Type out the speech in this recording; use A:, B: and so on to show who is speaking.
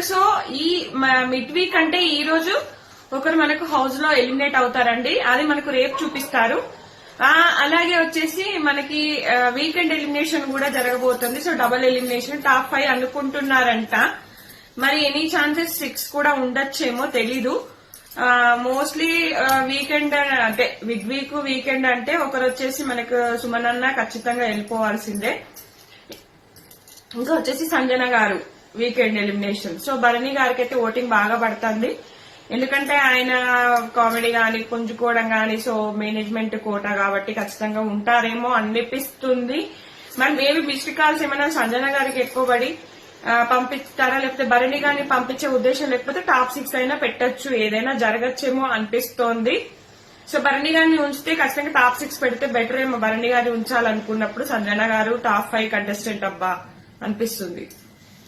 A: So ఈ mid week అంటే ఈ రోజు ఒకరు మనకు హౌస్ లో ఎలిమినేట్ అవుతారండి. అది మనకు రేపు చూపిస్తారు. అలాగే వచ్చేసి మనకి వీకెండ్ ఎలిమినేషన్ కూడా జరగబోతుంది. So double elimination top 5 అనుకుంటున్నారంట. మరి ఎనీ ఛాన్సెస్ 6 కూడా ఉండొచ్చేమో తెలీదు. మోస్ట్లీ వీకెండ్ అంటే మిడ్ వీక్ వీకెండ్ అంటే ఒకరు వచ్చేసి మనకు సుమన్ అన్న ఖచ్చితంగా వెళ్ళిపోవాల్సిందే. ఇంకా వచ్చేసి సంజన గారు వీకెండ్ ఎలిమినేషన్. సో భరణి గారికి అయితే ఓటింగ్ బాగా పడుతుంది. ఎందుకంటే ఆయన కామెడీ గాని పుంజుకోవడం గాని సో మేనేజ్మెంట్ కోటా కాబట్టి ఖచ్చితంగా ఉంటారేమో అనిపిస్తుంది. మరి మేబీ మిస్డ్ కాల్స్ ఏమైనా సంజన గారికి ఎక్కువ పడి పంపిస్తారా, లేకపోతే భరణి గారిని పంపించే ఉద్దేశం లేకపోతే టాప్ 6 అయినా పెట్టొచ్చు, ఏదైనా జరగచ్చేమో అనిపిస్తోంది. సో భరణి గారిని ఉంచితే ఖచ్చితంగా టాప్ 6 పెడితే బెటర్ ఏమో. భరణి గారిని ఉంచాలనుకున్నప్పుడు సంజన గారు టాప్ 5 కంటెస్టెంట్ అబ్బా అనిపిస్తుంది.